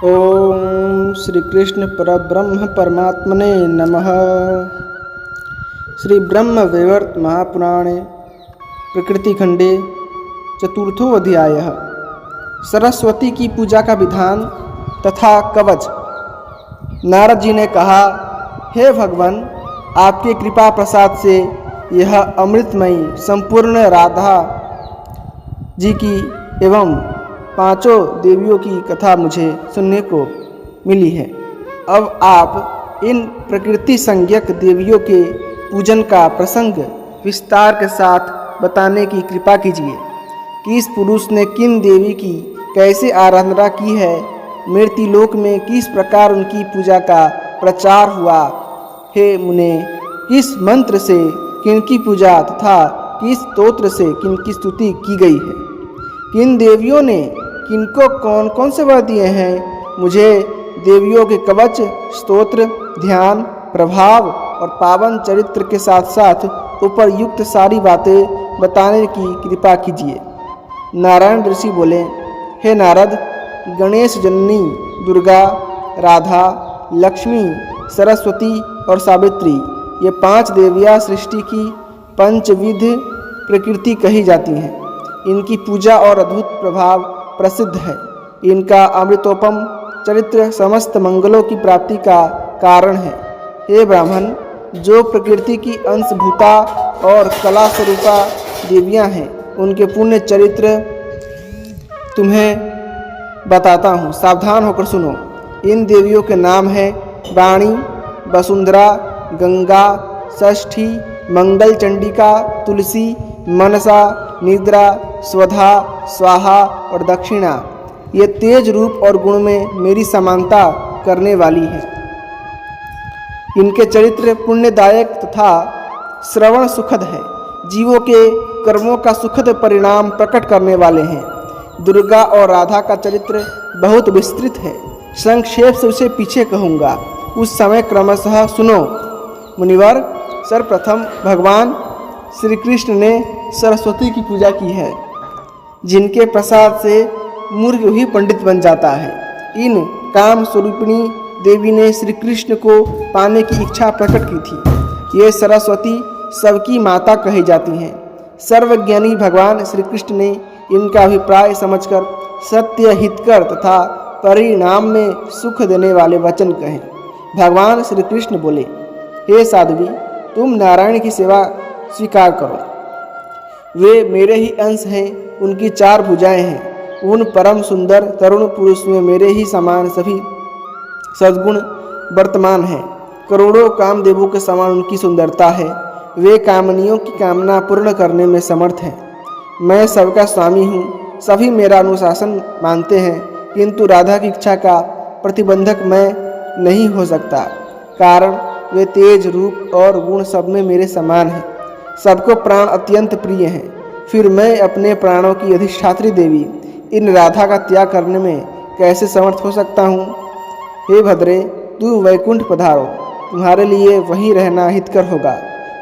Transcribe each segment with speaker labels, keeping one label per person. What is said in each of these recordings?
Speaker 1: ओम श्री कृष्ण परब्रह्म परमात्मने नमः। श्री ब्रह्म वैवर्त महापुराणे प्रकृति खंडे चतुर्थो अध्यायः सरस्वती की पूजा का विधान तथा कवच। नारद जी ने कहा, हे भगवान, आपके कृपा प्रसाद से यह अमृतमयी संपूर्ण राधा जी की एवं पांचों देवियों की कथा मुझे सुनने को मिली है। अब आप इन प्रकृति संज्ञक देवियों के पूजन का प्रसंग विस्तार के साथ बताने की कृपा कीजिए कि इस पुरुष ने किन देवी की कैसे आराधना की है, मृत्युलोक में किस प्रकार उनकी पूजा का प्रचार हुआ, हे मुने, किस मंत्र से किनकी पूजा तथा किस स्तोत्र से किनकी स्तुति की गई है, किन देवियों ने किनको कौन कौन से वर दिए हैं। मुझे देवियों के कवच, स्तोत्र, ध्यान, प्रभाव और पावन चरित्र के साथ साथ उपरयुक्त सारी बातें बताने की कृपा कीजिए। नारायण ऋषि बोले, हे नारद, गणेश जननी दुर्गा, राधा, लक्ष्मी, सरस्वती और सावित्री, ये पांच देवियाँ सृष्टि की पंचविध प्रकृति कही जाती हैं। इनकी पूजा और अद्भुत प्रभाव प्रसिद्ध है। इनका अमृतोपम चरित्र समस्त मंगलों की प्राप्ति का कारण है। हे ब्राह्मण, जो प्रकृति की अंशभूता और कला स्वरूपा देवियाँ हैं, उनके पुण्य चरित्र तुम्हें बताता हूँ, सावधान होकर सुनो। इन देवियों के नाम हैं वाणी, वसुंधरा, गंगा, षष्ठी, मंगल चंडिका, तुलसी, मनसा, निद्रा, स्वधा, स्वाहा और दक्षिणा। ये तेज रूप और गुण में मेरी समानता करने वाली है। इनके चरित्र पुण्यदायक तथा श्रवण सुखद है, जीवों के कर्मों का सुखद परिणाम प्रकट करने वाले हैं। दुर्गा और राधा का चरित्र बहुत विस्तृत है, संक्षेप से उसे पीछे कहूँगा, उस समय क्रमशः सुनो। मुनिवर, सर्वप्रथम भगवान श्री कृष्ण ने सरस्वती की पूजा की है, जिनके प्रसाद से मूर्ख ही पंडित बन जाता है। इन काम स्वरूपिणी देवी ने श्री कृष्ण को पाने की इच्छा प्रकट की थी। ये सरस्वती सबकी माता कही जाती हैं। सर्वज्ञानी भगवान श्री कृष्ण ने इनका अभिप्राय समझकर सत्य, हितकर तथा परिणाम में सुख देने वाले वचन कहे। भगवान श्री कृष्ण बोले, हे साध्वी, तुम नारायण की सेवा स्वीकार करो। वे मेरे ही अंश हैं, उनकी चार भुजाएं हैं। उन परम सुंदर तरुण पुरुष में मेरे ही समान सभी सद्गुण वर्तमान हैं। करोड़ों कामदेवों के समान उनकी सुंदरता है। वे कामनियों की कामना पूर्ण करने में समर्थ हैं। मैं सबका स्वामी हूँ, सभी मेरा अनुशासन मानते हैं, किंतु राधा की इच्छा का प्रतिबंधक मैं नहीं हो सकता, कारण वे तेज, रूप और गुण सब में मेरे समान हैं। सबको प्राण अत्यंत प्रिय हैं। फिर मैं अपने प्राणों की अधिष्ठात्री देवी इन राधा का त्याग करने में कैसे समर्थ हो सकता हूँ। हे भद्रे, तू वैकुंठ पधारो, तुम्हारे लिए वहीं रहना हितकर होगा।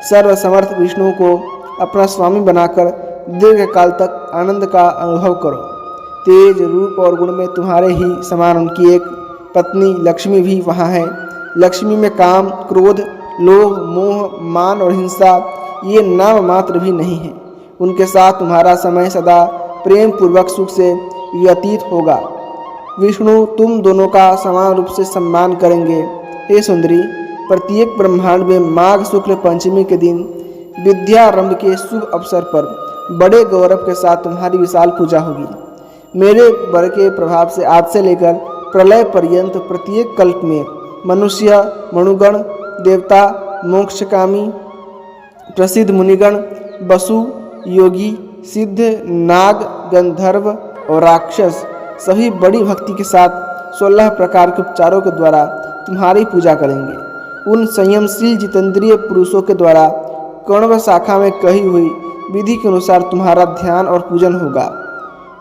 Speaker 1: सर्वसमर्थ विष्णु को अपना स्वामी बनाकर दीर्घ काल तक आनंद का अनुभव करो। तेज, रूप और गुण में तुम्हारे ही समान उनकी एक पत्नी लक्ष्मी भी वहाँ है। लक्ष्मी में काम, क्रोध, लोभ, मोह, मान और हिंसा ये नाम मात्र भी नहीं है। उनके साथ तुम्हारा समय सदा प्रेम पूर्वक सुख से व्यतीत होगा। विष्णु तुम दोनों का समान रूप से सम्मान करेंगे। हे सुंदरी, प्रत्येक ब्रह्मांड में माघ शुक्ल पंचमी के दिन विद्यारंभ के शुभ अवसर पर बड़े गौरव के साथ तुम्हारी विशाल पूजा होगी। मेरे वर के प्रभाव से आज से लेकर प्रलय पर्यंत प्रत्येक कल्प में मनुष्य, मनुगण, देवता, मोक्षकामी, प्रसिद्ध मुनिगण, वसु, योगी, सिद्ध, नाग, गंधर्व और राक्षस सभी बड़ी भक्ति के साथ 16 प्रकार के उपचारों के द्वारा तुम्हारी पूजा करेंगे। उन संयमशील जितेंद्रिय पुरुषों के द्वारा कण्व शाखा में कही हुई विधि के अनुसार तुम्हारा ध्यान और पूजन होगा।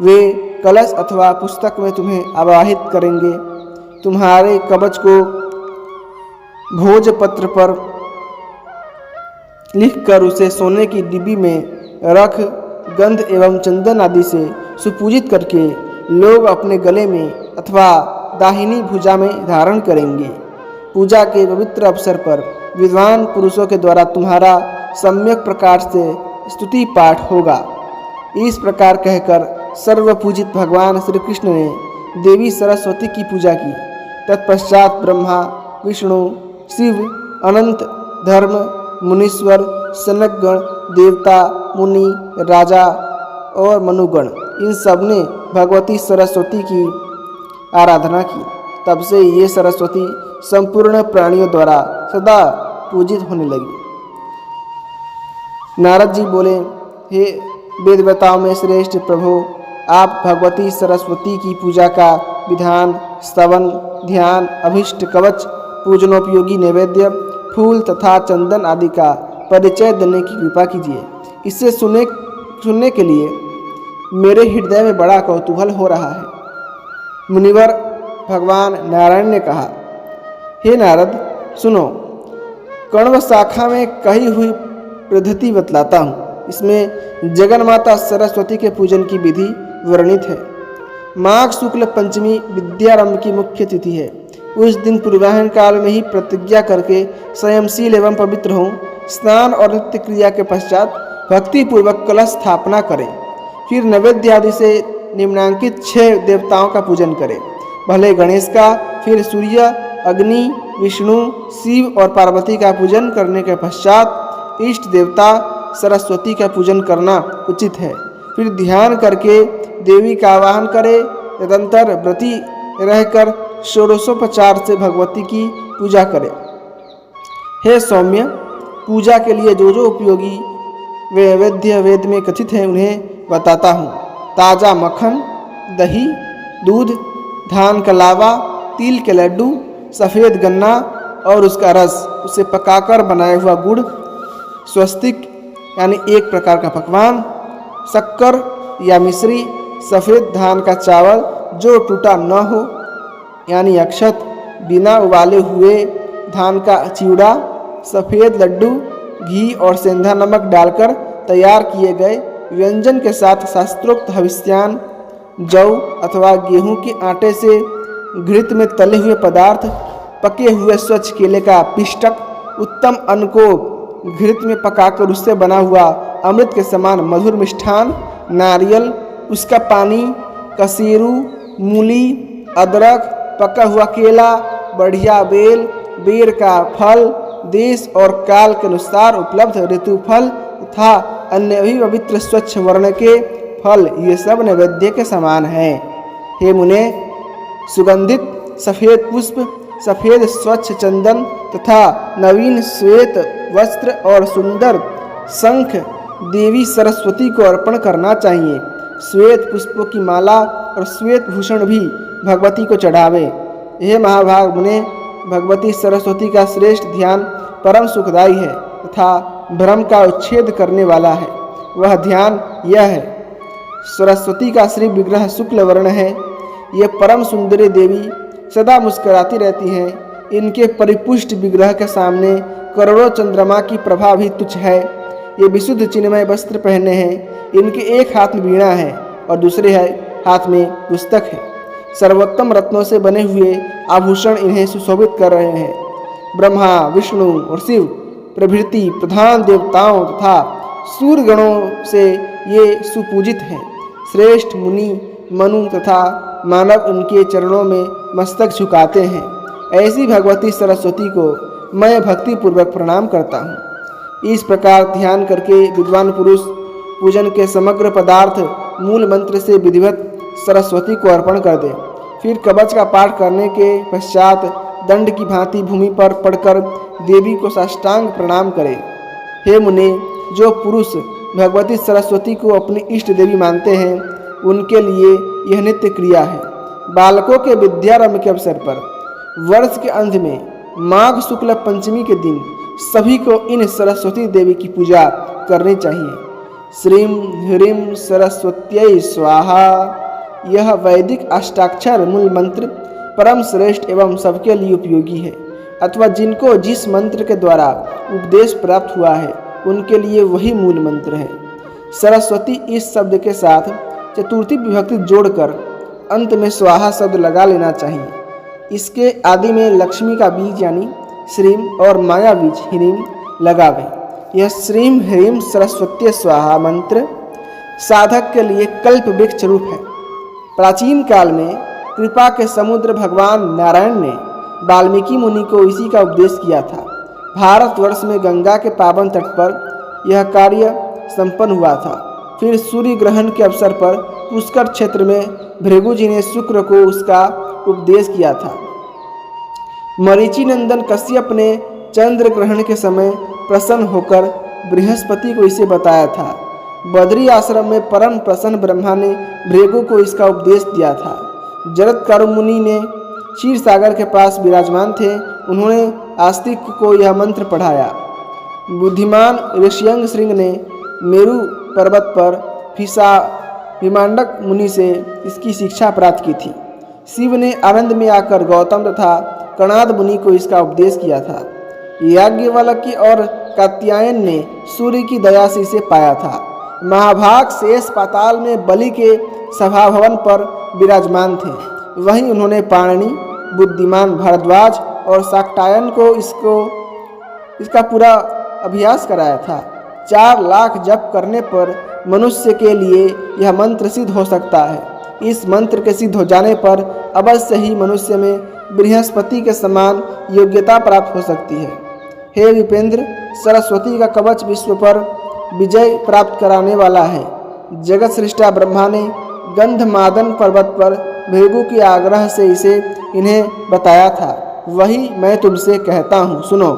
Speaker 1: वे कलश अथवा पुस्तक में तुम्हें आवाहित करेंगे। तुम्हारे कवच को भोजपत्र पर लिखकर उसे सोने की डिब्बी में रख गंध एवं चंदन आदि से सुपूजित करके लोग अपने गले में अथवा दाहिनी भुजा में धारण करेंगे। पूजा के पवित्र अवसर पर विद्वान पुरुषों के द्वारा तुम्हारा सम्यक प्रकार से स्तुति पाठ होगा। इस प्रकार कहकर सर्वपूजित भगवान श्री कृष्ण ने देवी सरस्वती की पूजा की। तत्पश्चात ब्रह्मा, विष्णु, शिव, अनंत, धर्म, मुनीश्वर, सनकगण, देवता, मुनि, राजा और मनुगण इन सब ने भगवती सरस्वती की आराधना की। तब से ये सरस्वती संपूर्ण प्राणियों द्वारा सदा पूजित होने लगी। नारद जी बोले, हे वेदवेताओं में श्रेष्ठ प्रभु, आप भगवती सरस्वती की पूजा का विधान, स्तवन, ध्यान, अभिष्ट कवच, पूजनोपयोगी नैवेद्य, फूल तथा चंदन आदि का परिचय देने की कृपा कीजिए। इसे सुनने के लिए मेरे हृदय में बड़ा कौतूहल हो रहा है। मुनिवर भगवान नारायण ने कहा, हे नारद, सुनो, कण्व शाखा में कही हुई पद्धति बतलाता हूँ। इसमें जगन्माता सरस्वती के पूजन की विधि वर्णित है। माघ शुक्ल पंचमी विद्यारंभ की मुख्य तिथि है। उस दिन पूर्वाह्न काल में ही प्रतिज्ञा करके संयमशील एवं पवित्र हों। स्नान और नित्य क्रिया के पश्चात भक्तिपूर्वक कलश स्थापना करें। फिर नैवेद्य आदि से निम्नांकित 6 देवताओं का पूजन करें। पहले गणेश का, फिर सूर्य, अग्नि, विष्णु, शिव और पार्वती का पूजन करने के पश्चात इष्ट देवता सरस्वती का पूजन करना उचित है। फिर ध्यान करके देवी का आवाहन करें। तदंतर व्रती रहकर षोडशोपचार से भगवती की पूजा करें। हे सौम्य, पूजा के लिए जो जो उपयोगी नैवेद्य वेद में कथित हैं उन्हें बताता हूँ। ताज़ा मक्खन, दही, दूध, धान का लावा, तिल के लड्डू, सफ़ेद गन्ना और उसका रस, उसे पकाकर बनाया हुआ गुड़, स्वस्तिक यानी एक प्रकार का पकवान, शक्कर या मिश्री, सफ़ेद धान का चावल जो टूटा न हो यानी अक्षत, बिना उबाले हुए धान का चिवड़ा, सफ़ेद लड्डू, घी और सेंधा नमक डालकर तैयार किए गए व्यंजन के साथ शास्त्रोक्त हविष्यान, जौ अथवा गेहूं के आटे से घृत में तले हुए पदार्थ, पके हुए स्वच्छ केले का पिष्टक, उत्तम अन्न को घृत में पकाकर उससे बना हुआ अमृत के समान मधुर मिष्ठान, नारियल, उसका पानी, कसेरू, मूली, अदरक, पका हुआ केला, बढ़िया बेल, बेर का फल, देश और काल के अनुसार उपलब्ध ऋतु फल तथा अन्य भी पवित्र स्वच्छ वर्ण के फल, ये सब नैवेद्य के समान हैं। हे मुने, सुगंधित सफ़ेद पुष्प, सफ़ेद स्वच्छ चंदन तथा नवीन श्वेत वस्त्र और सुंदर शंख देवी सरस्वती को अर्पण करना चाहिए। श्वेत पुष्पों की माला और श्वेत भूषण भी भगवती को चढ़ावे। यह महाभाग मुने, भगवती सरस्वती का श्रेष्ठ ध्यान परम सुखदायी है तथा भ्रम का उच्छेद करने वाला है। वह ध्यान यह है, सरस्वती का श्री विग्रह शुक्ल वर्ण है। ये परम सुंदरी देवी सदा मुस्कुराती रहती हैं। इनके परिपुष्ट विग्रह के सामने करोड़ों चंद्रमा की प्रभा भी तुच्छ है। ये विशुद्ध चिन्मय वस्त्र पहने हैं। इनके एक हाथ में वीणा है और दूसरे हाथ में पुस्तक है। सर्वोत्तम रत्नों से बने हुए आभूषण इन्हें सुशोभित कर रहे हैं। ब्रह्मा, विष्णु और शिव प्रभृति प्रधान देवताओं तथा सूर्यगणों से ये सुपूजित हैं। श्रेष्ठ मुनि, मनु तथा मानव उनके चरणों में मस्तक झुकाते हैं। ऐसी भगवती सरस्वती को मैं भक्तिपूर्वक प्रणाम करता हूँ। इस प्रकार ध्यान करके विद्वान पुरुष पूजन के समग्र पदार्थ मूल मंत्र से विधिवत सरस्वती को अर्पण कर दे। फिर कवच का पाठ करने के पश्चात दंड की भांति भूमि पर पड़कर देवी को साष्टांग प्रणाम करे। हे मुने, जो पुरुष भगवती सरस्वती को अपनी इष्ट देवी मानते हैं उनके लिए यह नित्य क्रिया है। बालकों के विद्यारंभ के अवसर पर वर्ष के अंत में माघ शुक्ल पंचमी के दिन सभी को इन सरस्वती देवी की पूजा करनी चाहिए। श्रीं ह्रीं सरस्वत्यै स्वाहा, यह वैदिक अष्टाक्षर मूल मंत्र परम श्रेष्ठ एवं सबके लिए उपयोगी है, अथवा जिनको जिस मंत्र के द्वारा उपदेश प्राप्त हुआ है उनके लिए वही मूल मंत्र है। सरस्वती इस शब्द के साथ चतुर्थी विभक्ति जोड़कर अंत में स्वाहा शब्द लगा लेना चाहिए। इसके आदि में लक्ष्मी का बीज यानी श्रीम और माया बीज ह्रीम लगावे। यह श्रीम ह्रीम सरस्वती स्वाहा मंत्र साधक के लिए कल्प वृक्ष रूप है। प्राचीन काल में कृपा के समुद्र भगवान नारायण ने वाल्मीकि मुनि को इसी का उपदेश किया था। भारतवर्ष में गंगा के पावन तट पर यह कार्य संपन्न हुआ था। फिर सूर्य ग्रहण के अवसर पर पुष्कर क्षेत्र में भृगु जी ने शुक्र को उसका उपदेश किया था। मरीचि नंदन कश्यप ने चंद्र ग्रहण के समय प्रसन्न होकर बृहस्पति को इसे बताया था। बद्री आश्रम में परम प्रसन्न ब्रह्मा ने भृगु को इसका उपदेश दिया था। जरत्कारु मुनि ने क्षीर सागर के पास विराजमान थे, उन्होंने आस्तिक को यह मंत्र पढ़ाया। बुद्धिमान ऋष्यंग श्रृंग ने मेरु पर्वत पर हिमांडक मुनि से इसकी शिक्षा प्राप्त की थी। शिव ने आनंद में आकर गौतम तथा कणाद मुनि को इसका उपदेश किया था। याज्ञवल्क्य और कात्यायन ने सूर्य की दया से इसे पाया था। महाभाग शेष पाताल में बलि के सभा भवन पर विराजमान थे। वहीं उन्होंने पाणिनि, बुद्धिमान भारद्वाज और शाक्टायन को इसका पूरा अभ्यास कराया था। 4 लाख जप करने पर मनुष्य के लिए यह मंत्र सिद्ध हो सकता है। इस मंत्र के सिद्ध हो जाने पर अवश्य ही मनुष्य में बृहस्पति के समान योग्यता प्राप्त हो सकती है। हे विपेंद्र, सरस्वती का कवच विश्व पर विजय प्राप्त कराने वाला है। जगत सृष्टा ब्रह्मा ने गंधमादन पर्वत पर भृगु के आग्रह से इन्हें बताया था। वही मैं तुमसे कहता हूँ, सुनो।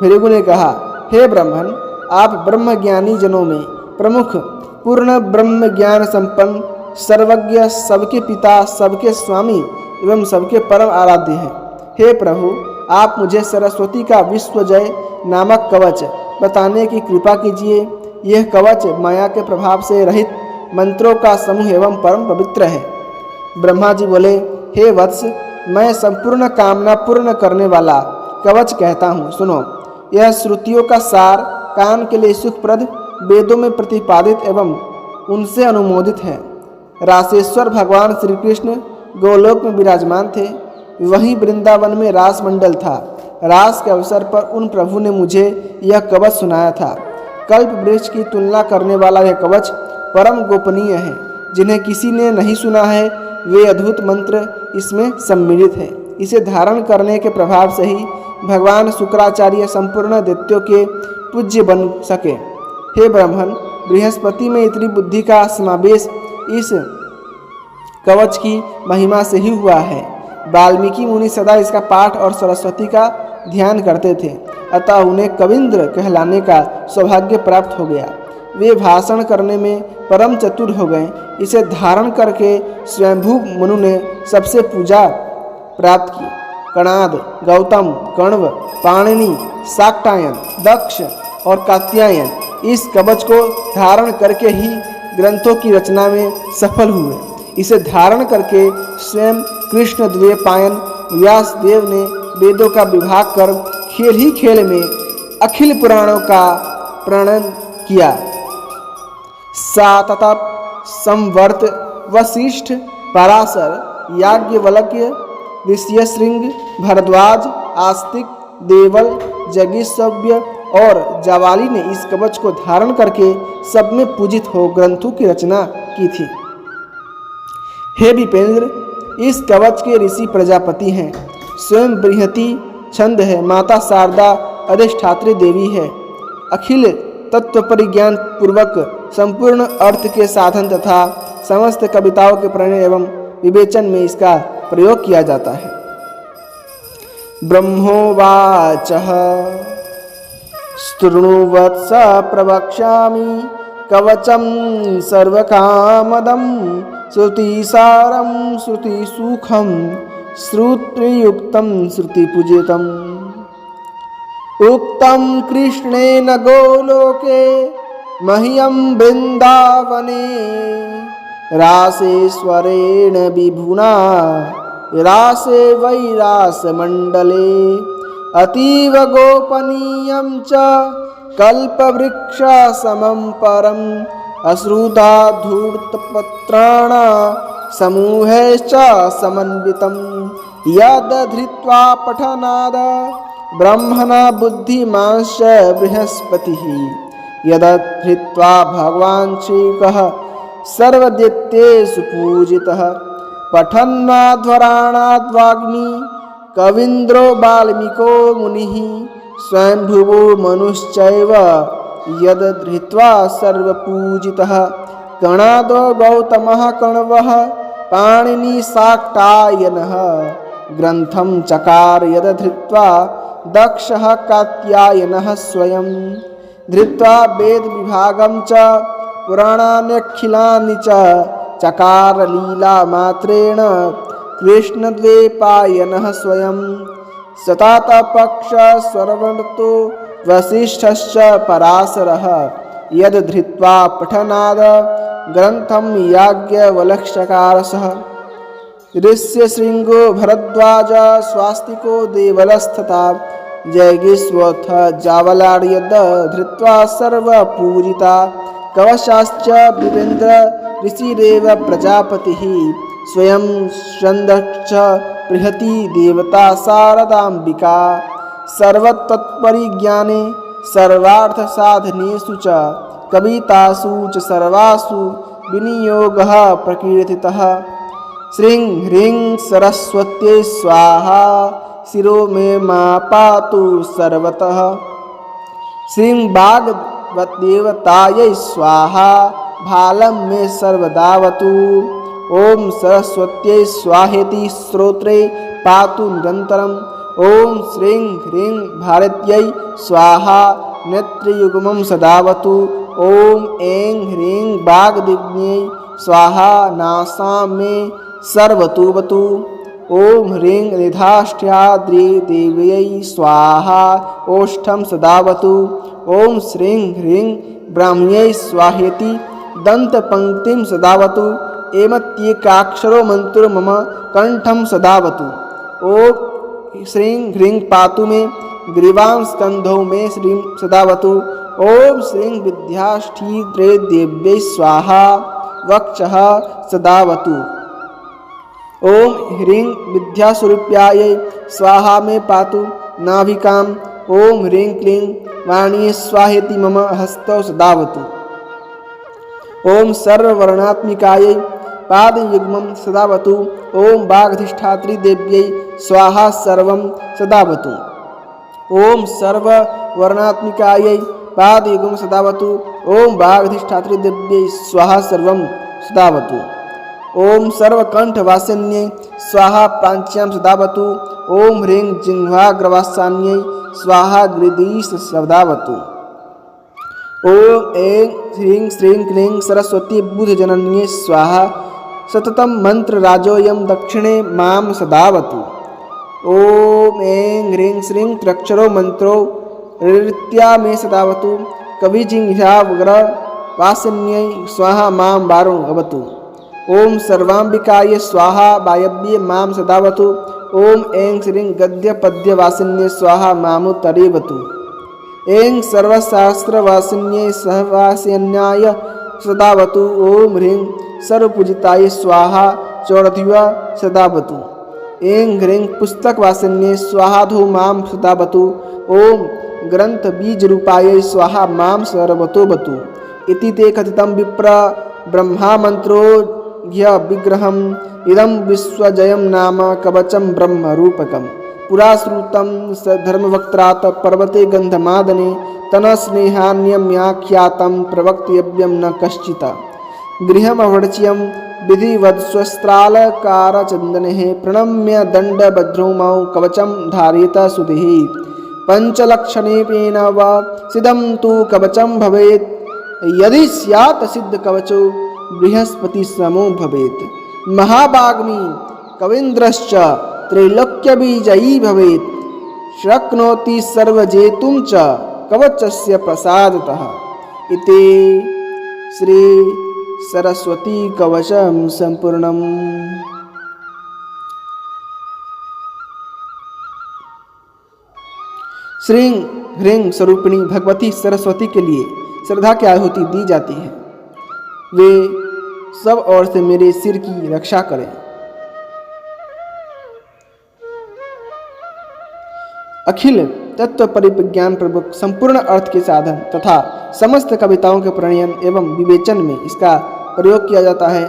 Speaker 1: भृगु ने कहा, हे ब्राह्मण, आप ब्रह्मज्ञानी जनों में प्रमुख, पूर्ण ब्रह्म ज्ञान संपन्न, सर्वज्ञ, सबके पिता, सबके स्वामी एवं सबके परम आराध्य हैं। हे प्रभु, आप मुझे सरस्वती का विश्वजय नामक कवच बताने की कृपा कीजिए। यह कवच माया के प्रभाव से रहित मंत्रों का समूह एवं परम पवित्र है। ब्रह्मा जी बोले, हे वत्स, मैं संपूर्ण कामना पूर्ण करने वाला कवच कहता हूँ, सुनो। यह श्रुतियों का सार, कान के लिए सुखप्रद, वेदों में प्रतिपादित एवं उनसे अनुमोदित है। रासेश्वर भगवान श्री कृष्ण गोलोक में विराजमान थे। वहीं वृंदावन में रास मंडल था। रास के अवसर पर उन प्रभु ने मुझे यह कवच सुनाया था। कल्प वृक्ष की तुलना करने वाला यह कवच परम गोपनीय है। जिन्हें किसी ने नहीं सुना है वे अद्भुत मंत्र इसमें सम्मिलित है। इसे धारण करने के प्रभाव से ही भगवान शुक्राचार्य संपूर्ण दैत्यों के पूज्य बन सके। हे ब्राह्मण, बृहस्पति में इतनी बुद्धि का समावेश इस कवच की महिमा से ही हुआ है। वाल्मीकि मुनि सदा इसका पाठ और सरस्वती का ध्यान करते थे, अतः उन्हें कविंद्र कहलाने का सौभाग्य प्राप्त हो गया। वे भाषण करने में परम चतुर हो गए। इसे धारण करके स्वयंभू मनु ने सबसे पूजा प्राप्त की। कणाद, गौतम, कण्व, पाणिनि, शाक्टायन, दक्ष और कात्यायन इस कवच को धारण करके ही ग्रंथों की रचना में सफल हुए। इसे धारण करके स्वयं कृष्ण द्वैपायन व्यास देव ने वेदों का विभाग कर खेल ही खेल में अखिल पुराणों का प्रणयन किया। साततप, संवर्त, वशिष्ठ, पराशर, याज्ञवल्क्य, ऋष्यशृंग, भरद्वाज, आस्तिक, देवल, जगिसव्य और जावाली ने इस कवच को धारण करके सब में पूजित हो ग्रंथों की रचना की थी। हे विपेंद्र, इस कवच के ऋषि प्रजापति हैं। स्वयं बृहति छंद है। माता शारदा अधिष्ठात्री देवी है। अखिल तत्व परिज्ञान पूर्वक संपूर्ण अर्थ के साधन तथा समस्त कविताओं के प्रणय एवं विवेचन में इसका प्रयोग किया जाता है। ब्रह्मोवाचः स्तृणुवत्स प्रवक्ष्यामि कवचं सर्वकामदं श्रुतिसारं श्रुतिसुखं श्रुतियुक्तं श्रुतिपूजितम् उक्तं कृष्णेन गोलोके मह्यं वृन्दावने रासेश्वरेण विभुना रासे वैरासमण्डले अतीव गोपनीयं च कल्पवृक्षसमं परम् अश्रुधा धूर्तपत्राणा समूहैश्च समन्वितम् यद धृत्वा पठनाद ब्रह्मणा बुद्धिमांश्च बृहस्पतिः यद धृत्वा भगवान् श्रीकः सर्वदैत्येषु पूजितः पठन्नाध्वराणाद्वाग्मी कवीन्द्रो वाल्मीको मुनिः स्वयंभुवो मनुश्चैव यद धृत्वा सर्वपूजितः कणादो गौतमः कण्वः पाणिनिशाक्टायनः ग्रन्थं चकार यद धृत्वा दक्षः कात्यायनः स्वयं धृत्वा वेदविभागं च पुराणान्यखिलानि च चकार लीलामात्रेण कृष्णद्वैपायनः स्वयं शतातपक्षस्वरवर्तो वसिष्ठश्च पराशरः यद धृत्वा पठनाद ग्रन्थं याज्ञवल्क्यकारसः ऋष्यशृङ्गो भरद्वाज स्वास्तिको देवलस्तथा जैगीष्वथ जावलार् यद धृत्वा सर्वपूजिता कवशाश्च विवेन्द्र ऋषिरेव प्रजापतिः स्वयं स्कन्दश्च बृहती देवता शारदाम्बिका सर्वतत्परिज्ञाने सर्वार्थसाधनेषु च कवितासु च सर्वासु विनियोगः प्रकीर्तितः श्रीं ह्रीं सरस्वत्यै स्वाहा शिरो मे मा पातु सर्वतः श्रीं वाग्देवतायै स्वाहा भालं मे सर्वदावतु ॐ सरस्वत्यै स्वाहेति श्रोत्रे पातु निरन्तरम् ॐ श्रीं ह्रीं भारत्यै स्वाहा नेत्रयुग्मं सदावतु ॐ ऐं ह्रीं वाग्देव्यै स्वाहा नासां मे सर्वतुवतु ॐ ह्रीं रेधाष्ठ्याद्रिदेव्यै स्वाहा ओष्ठं सदावतु ॐ श्रीं ह्रीं ब्राह्म्यै स्वाहेति दन्तपङ्क्तिं सदावतु एमत्येकाक्षरो मन्त्रो मम कण्ठं सदावतु ॐ श्रीं ह्रीं पातु मे ग्रीवां स्कन्धौ मे श्रीं सदावतु ॐ श्रीं विद्याष्ठी देव्यै स्वाहा वक्षः सदावतु ॐ ह्रीं विद्यास्वरूप्यायै स्वाहा मे पातु नाभिकाम् ॐ ह्रीं क्लीं वाणी स्वाहेति मम हस्तौ सदावतु ॐ सर्ववर्णात्मिकायै पादयुग्मं सदावतु ॐ वागधिष्ठात्री देव्यै स्वाहा सर्वं सदावतु ॐ सर्ववर्णात्मिकायै पादयुग्मं सदावतु ॐ वागधिष्ठात्री देव्यै स्वाहा सर्वं सदावतु ॐ सर्वकण्ठवासिन्यै स्वाहा प्राच्यां सदावतु ॐ ह्रीं जिह्वाग्रवासान्यै स्वाहा गृदीश सदावतु ॐ ऐं ह्रीं श्रीं क्लीं सरस्वती बुधजनन्यै स्वाहा सततं मन्त्रराजोऽयं दक्षिणे मां सदावतु ॐ ऐं ह्रीं श्रीं त्र्यक्षरो मन्त्रो ऋत्या मे सदावतु कविजिह्वाग्रवासिन्यै स्वाहा मां वारुणवतु ॐ सर्वाम्बिकायै स्वाहा वायव्ये मां सदावतु ॐ ऐं श्रीं गद्यपद्यवासिन्यै स्वाहा मामुत्तरेवतु ऐं सर्वशास्त्रवासिन्यै सहवासिन्याय सदावतु ॐ ह्रीं सर्वपूजितायै स्वाहा चौरधिवा सदावतु ऐं ह्रीं पुस्तकवासिन्यै स्वाहाधो मां सदावतु ॐ ग्रन्थबीजरूपायै स्वाहा मां सर्वतोवतु इति ते कथितं विप्र ब्रह्मामन्त्रो विग्रहम् इदं विश्वजयं नाम कवचं ब्रह्मरूपकं पुराश्रुतं धर्मवक्त्रात् पर्वते गन्धमादने तनस्नेहान्यम्याख्यातं प्रवक्तव्यं न कश्चित् गृहमवर्च्यं विधिवत्स्वस्त्रालकारचन्दनेः प्रणम्य दण्डभद्रौमौ कवचं धारयेत सुधिः पञ्चलक्षणेन वा सिद्धं तु कवचं भवेत् यदि स्यात् सिद्धकवचो बृहस्पतिसमो भवेत् महाभाग्मी कवीन्द्रश्च त्रैलोक्यविजयी भवेत् शक्नोति सर्वजेतुं च कवचस्य प्रसादतः इति श्री सरस्वती कवचं संपूर्णम्। श्रीं ह्रीं स्वरूपिणी भगवती सरस्वती के लिए श्रद्धा की आहुति दी जाती है। वे सब ओर से मेरे सिर की रक्षा करें। अखिल तत्व परिज्ञान प्रमुख संपूर्ण अर्थ के साधन तथा समस्त कविताओं के प्रणयन एवं विवेचन में इसका प्रयोग किया जाता है।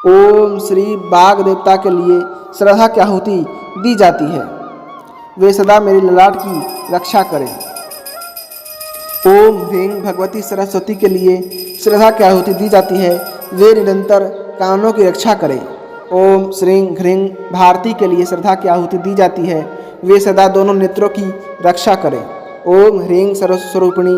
Speaker 1: ओम श्री बाघ देवता के लिए श्रद्धा की आहुति दी जाती है, वे सदा मेरी ललाट की रक्षा करें। ओम ह्रीं भगवती सरस्वती के लिए श्रद्धा की आहुति दी जाती है, वे निरंतर कानों की रक्षा करें। ओम श्रीं ह्रीं भारती के लिए श्रद्धा की आहुति दी जाती है, वे सदा दोनों नेत्रों की रक्षा करें। ओम ह्रीं सर्वस्वरूपिणी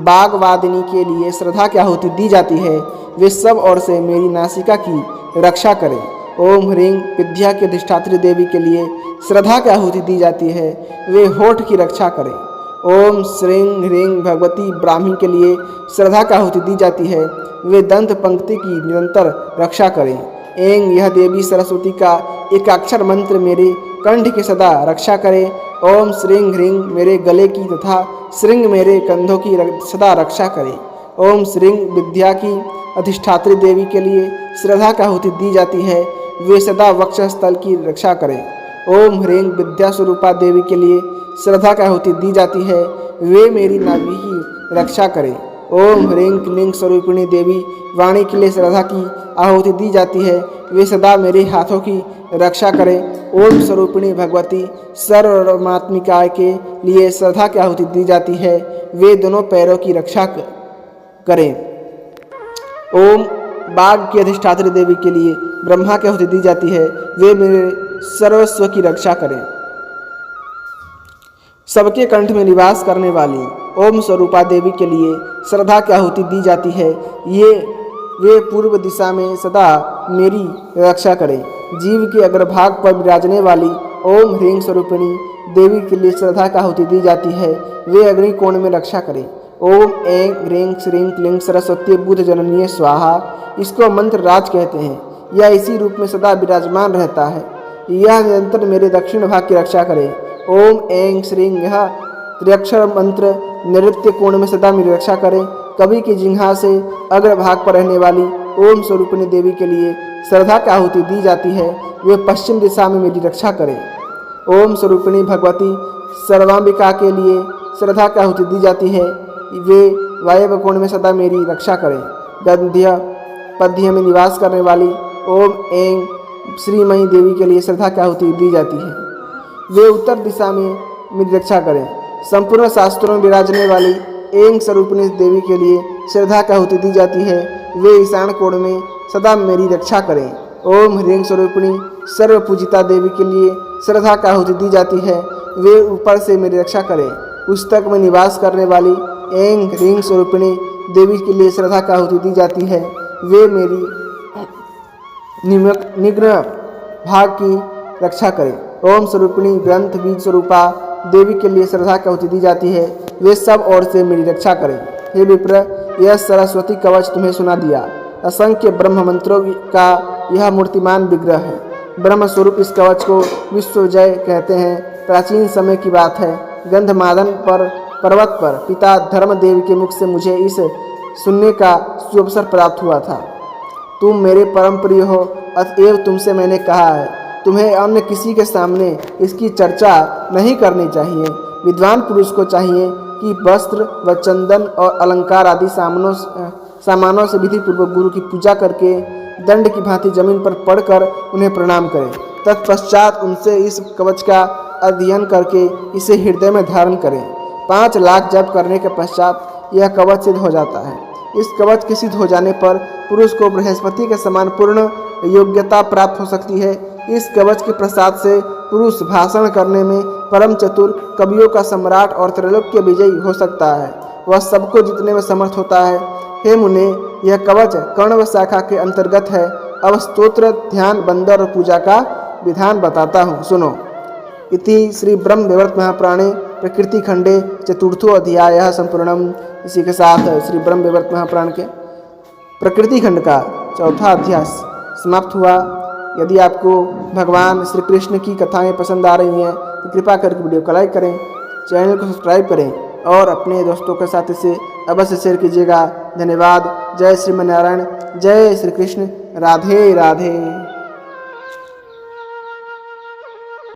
Speaker 1: बागवादिनी के लिए श्रद्धा की आहुति दी जाती है, वे सब ओर से मेरी नासिका की रक्षा करें। ओम ह्रीं विद्या की अधिष्ठात्री देवी के लिए श्रद्धा की आहुति दी जाती है, वे होठ की रक्षा करें। ओम श्रीं ह्रीं भगवती ब्राह्मी के लिए श्रद्धा की आहुति दी जाती है, वे दंत पंक्ति की निरंतर रक्षा करें। एंग यह देवी सरस्वती का एकाक्षर मंत्र मेरे कंठ की सदा रक्षा करे। ओम श्रीं ह्रीं मेरे गले की तथा श्रृंग मेरे कंधों की सदा रक्षा करे। ओम श्रीं विद्या की अधिष्ठात्री देवी के लिए श्रद्धा की आहुति दी जाती है, वे सदा वक्षस्थल की रक्षा करें। ओम ह्रीं विद्या स्वरूपा देवी के लिए श्रद्धा की आहुति दी जाती है, वे मेरी नाभि की रक्षा करें। ओम ह्रीं क्लीं स्वरूपिणी देवी वाणी के लिए श्रद्धा की आहुति दी जाती है, वे सदा मेरे हाथों की रक्षा करें। ओम स्वरूपिणी भगवती सर्वमात्मिका के लिए श्रद्धा की आहुति दी जाती है, वे दोनों पैरों की रक्षा करें। ओम बाघ की अधिष्ठात्री देवी के लिए ब्रह्मा की आहुति दी जाती है, वे मेरे सर्वस्व की रक्षा करें। सबके कंठ में निवास करने वाली ओम स्वरूपा देवी के लिए श्रद्धा की आहुति दी जाती है, वे पूर्व दिशा में सदा मेरी रक्षा करें। जीव के अग्रभाग पर विराजने वाली ओम ह्रीं स्वरूपिणी देवी के लिए श्रद्धा की आहुति दी जाती है, वे अग्नि कोण में रक्षा करें। ओम ऐं ह्रीं श्रीं क्लीं सरस्वती बुध जननीय स्वाहा, इसको मंत्र राज कहते हैं। यह इसी रूप में सदा विराजमान रहता है, यह निरंतर मेरे दक्षिण भाग की रक्षा करे। ओम ऐं श्रीं यह त्र्यक्षर मंत्र नैऋत्य कोण में सदा मेरी रक्षा करें। कवि की जिह्वा से अग्रभाग पर रहने वाली ओम स्वरूपिणी देवी के लिए श्रद्धा की आहुति दी जाती है, वे पश्चिम दिशा में मेरी रक्षा करें। ओम स्वरूपिणी भगवती सर्वांबिका के लिए श्रद्धा की आहुति दी जाती है, वे वायव्य कोण में सदा मेरी रक्षा करें। गंध्य पद्य में निवास करने वाली ओम ऐं श्रीमयी देवी के लिए श्रद्धा की आहुति दी जाती है, वे उत्तर दिशा में मेरी रक्षा करें। संपूर्ण शास्त्रों में विराजने वाली ऐं स्वरूपिणी देवी के लिए श्रद्धा की आहुति दी जाती है, वे ईशान कोण में सदा मेरी रक्षा करें। ओम ह्रीं स्वरूपिणी सर्वपूजिता देवी के लिए श्रद्धा की आहुति दी जाती है, वे ऊपर से मेरी रक्षा करें। पुस्तक में निवास करने वाली ऐं ह्रीं स्वरूपिणी देवी के लिए श्रद्धा की आहुति दी जाती है, वे मेरी निग्न भाग की रक्षा करें। ओम स्वरूपिणी ग्रंथ बीज स्वरूपा देवी के लिए श्रद्धा की आहुति दी जाती है, वे सब ओर से मेरी रक्षा करें। हे विप्र, यह सरस्वती कवच तुम्हें सुना दिया। असंख्य ब्रह्म मंत्रों का यह मूर्तिमान विग्रह है। ब्रह्म स्वरूप इस कवच को विश्वजय कहते हैं। प्राचीन समय की बात है, गंधमादन पर पर्वत पर पिता धर्मदेव के मुख से मुझे इस सुनने का सुअवसर प्राप्त हुआ था। तुम मेरे परम प्रिय हो, अतएव तुमसे मैंने कहा है, तुम्हें अन्य किसी के सामने इसकी चर्चा नहीं करनी चाहिए। विद्वान पुरुष को चाहिए कि वस्त्र व चंदन और अलंकार आदि सामानों से विधि पूर्वक गुरु की पूजा करके दंड की भांति जमीन पर पड़कर उन्हें प्रणाम करें। तत्पश्चात उनसे इस कवच का अध्ययन करके इसे हृदय में धारण करें। 5 लाख जप करने के पश्चात यह कवच सिद्ध हो जाता है। इस कवच के सिद्ध हो जाने पर पुरुष को बृहस्पति के समान पूर्ण योग्यता प्राप्त हो सकती है। इस कवच के प्रसाद से पुरुष भाषण करने में परम चतुर, कवियों का सम्राट और त्रैलोक्य विजयी हो सकता है। वह सबको जीतने में समर्थ होता है। हे मुने, यह कवच कर्ण शाखा के अंतर्गत है। अब स्तोत्र, ध्यान, बंदर और पूजा का विधान बताता हूँ, सुनो। इति श्री ब्रह्म वैवर्त महापुराणे प्रकृति खंडे चतुर्थो अध्याय संपूर्णम। इसी के साथ श्री ब्रह्म वैवर्त महापुराण के प्रकृति खंड का 4था अध्याय समाप्त हुआ। यदि आपको भगवान श्री कृष्ण की कथाएं पसंद आ रही हैं तो कृपा करके वीडियो को लाइक करें, चैनल को सब्सक्राइब करें और अपने दोस्तों के साथ इसे अवश्य शेयर कीजिएगा। धन्यवाद। जय श्रीमन्नारायण, जय श्री कृष्ण, राधे राधे।